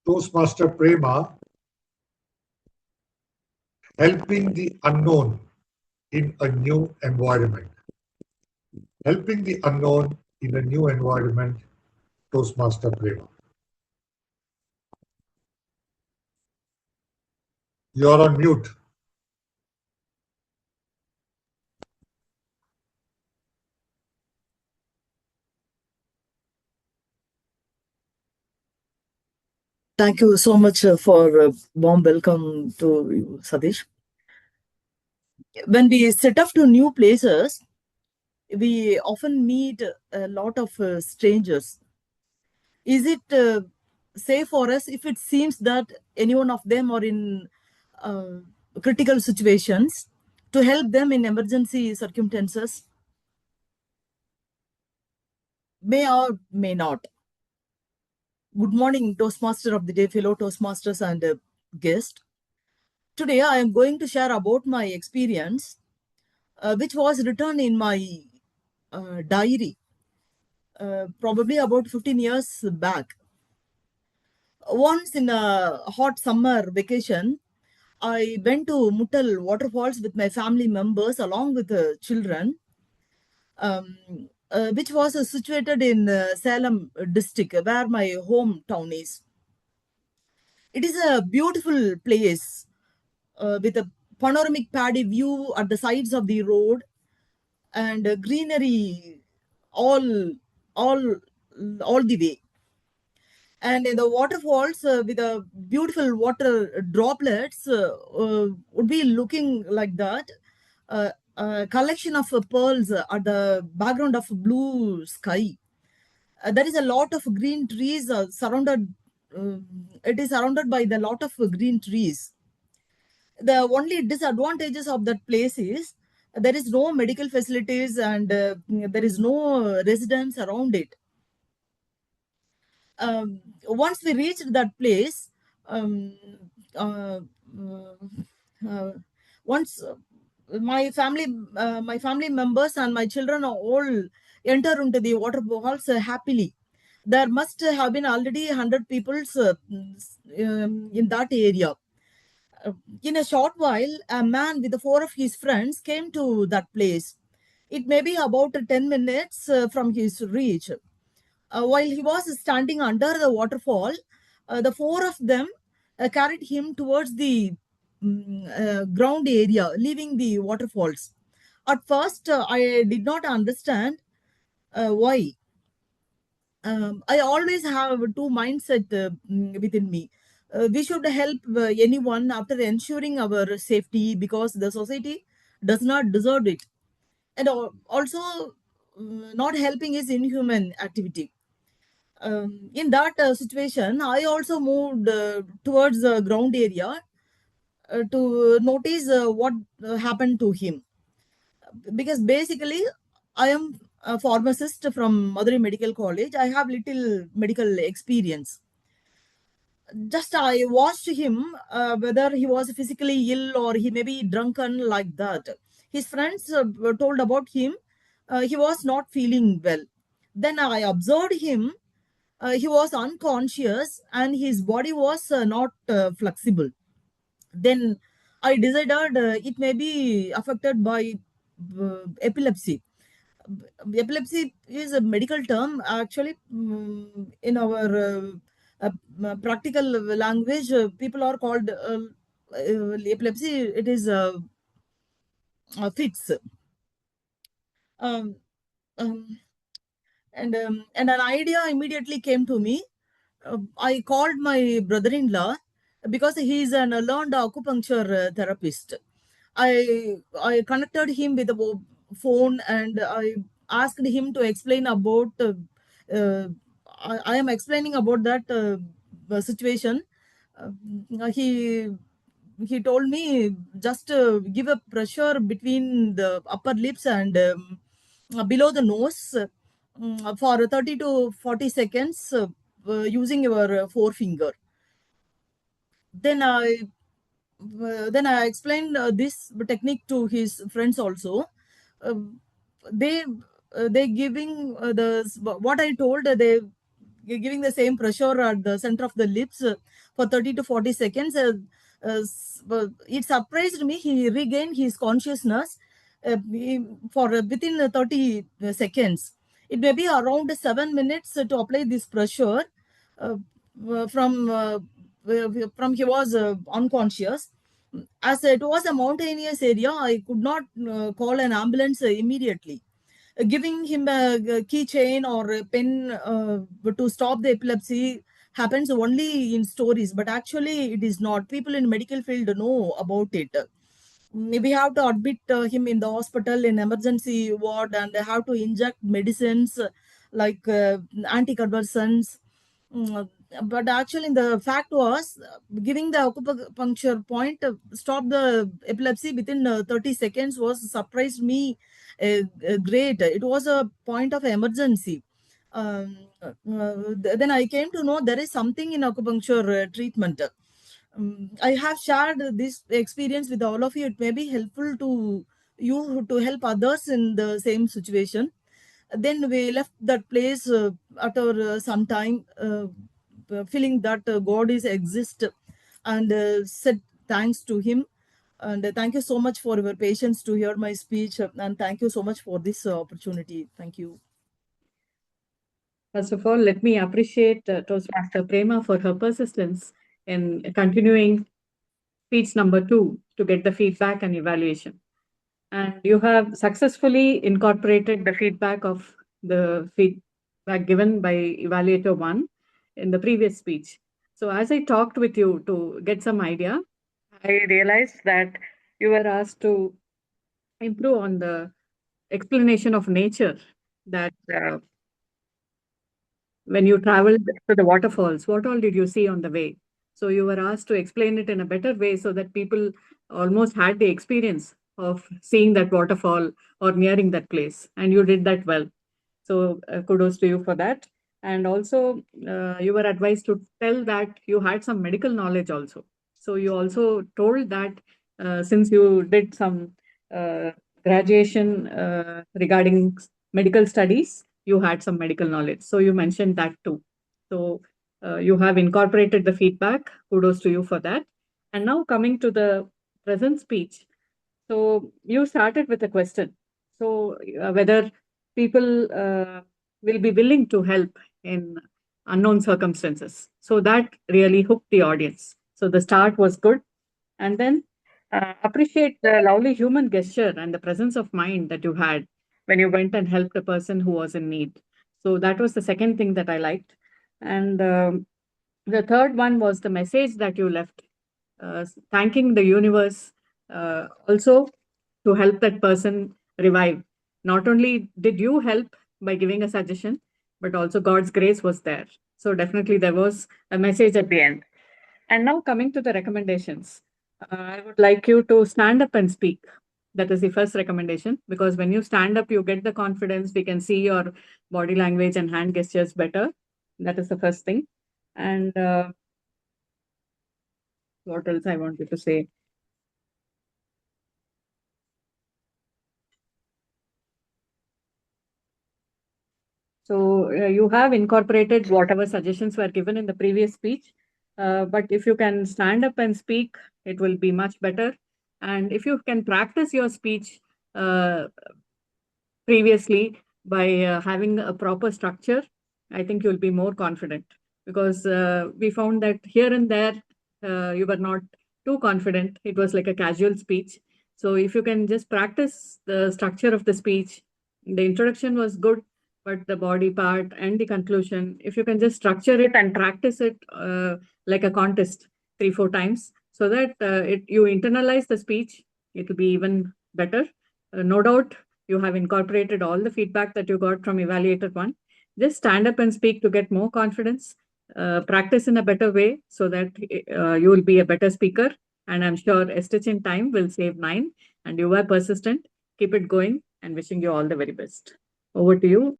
Toastmaster Prema, helping the unknown in a new environment. Helping the unknown in a new environment, Toastmaster Prema. You're on mute. Thank you so much for a warm welcome to you, Satish. When we set off to new places, we often meet a lot of strangers. Is it safe for us if it seems that any one of them are in critical situations to help them in emergency circumstances? May or may not. Good morning, Toastmaster of the Day, fellow Toastmasters and guest. Today, I am going to share about my experience, which was written in my diary, probably about 15 years back. Once in a hot summer vacation, I went to Muttal waterfalls with my family members along with the children, which was situated in Salem district, where my hometown is. It is a beautiful place with a panoramic paddy view at the sides of the road and greenery all all all the way. And in the waterfalls with the beautiful water droplets would be looking like that. A collection of pearls at the background of blue sky. There is a lot of green trees surrounded. It is surrounded by the lot of green trees. The only disadvantages of that place is there is no medical facilities and there is no residence around it. Once we reached that place, uh, uh, once my family members and my children are all enter into the waterfalls happily. There must have been already 100 people in that area. In a short while, a man with the four of his friends came to that place. It may be about 10 minutes from his reach. While he was standing under the waterfall, the four of them carried him towards the ground area, leaving the waterfalls. At first, I did not understand why. I always have two mindset within me. We should help anyone after ensuring our safety because the society does not deserve it. And also, not helping is inhuman activity. In that situation, I also moved towards the ground area to notice what happened to him. Because basically, I am a pharmacist from Madurai Medical College. I have little medical experience. Just I watched him whether he was physically ill or he may be drunken like that. His friends told about him. He was not feeling well. Then I observed him. He was unconscious and his body was not flexible. Then I decided it may be affected by epilepsy. Epilepsy is a medical term. Actually, in our practical language, people are called epilepsy. It is fits. Um, um, and an idea immediately came to me. I called my brother-in-law because he is an learned acupuncture therapist. I connected him with a phone and I asked him to explain about. Uh, I am explaining about that situation. He told me just give a pressure between the upper lips and below the nose for 30 to 40 seconds using your forefinger. Then I explained this technique to his friends also. Uh, they giving the what I told. They giving the same pressure at the center of the lips for 30 to 40 seconds. It surprised me. He regained his consciousness for within 30 seconds. It may be around 7 minutes to apply this pressure uh, from he was unconscious. As it was a mountainous area, I could not call an ambulance immediately. Giving him a keychain or a pen to stop the epilepsy happens only in stories, but actually it is not. People in medical field know about it. We have to admit him in the hospital in emergency ward and have to inject medicines like anticonvulsants. Mm, but actually the fact was giving the acupuncture point stop the epilepsy within 30 seconds was surprised me great. It was a point of emergency. Then I came to know there is something in acupuncture treatment. I have shared this experience with all of you. It may be helpful to you to help others in the same situation. Then we left that place after some time, feeling that God is exist, and said thanks to Him. And thank you so much for your patience to hear my speech. And thank you so much for this opportunity. Thank you. First of all, let me appreciate Toastmaster Prema for her persistence in continuing speech number 2 to get the feedback and evaluation. And you have successfully incorporated the feedback of the feedback given by Evaluator 1 in the previous speech. So as I talked with you to get some idea, I realized that you were asked to improve on the explanation of nature, that when you traveled to the waterfalls, what all did you see on the way? So you were asked to explain it in a better way so that people almost had the experience of seeing that waterfall or nearing that place. And you did that well. So kudos to you for that. And also, you were advised to tell that you had some medical knowledge also. So you also told that since you did some graduation regarding medical studies, you had some medical knowledge. So you mentioned that too. So you have incorporated the feedback. Kudos to you for that. And now coming to the present speech. So you started with a question. So whether people will be willing to help in unknown circumstances. So that really hooked the audience. So the start was good. And then appreciate the lovely human gesture and the presence of mind that you had when you went and helped a person who was in need. So that was the second thing that I liked. And the third one was the message that you left, thanking the universe also to help that person revive. Not only did you help by giving a suggestion, but also God's grace was there. So definitely there was a message at the end. And now coming to the recommendations, I would like you to stand up and speak. That is the first recommendation, because when you stand up, you get the confidence. We can see your body language and hand gestures better. That is the first thing. And what else I wanted to say? So you have incorporated whatever suggestions were given in the previous speech. But if you can stand up and speak, it will be much better. And if you can practice your speech previously by having a proper structure, I think you'll be more confident, because we found that here and there you were not too confident. It was like a casual speech. So if you can just practice the structure of the speech, the introduction was good, but the body part and the conclusion, if you can just structure it and practice it like a contest 3-4 times, so that you internalize the speech, it will be even better. No doubt you have incorporated all the feedback that you got from Evaluator 1. Just stand up and speak to get more confidence. Practice in a better way so that you will be a better speaker. And I'm sure a stitch in time will save 9. And you were persistent. Keep it going, and wishing you all the very best. Over to you.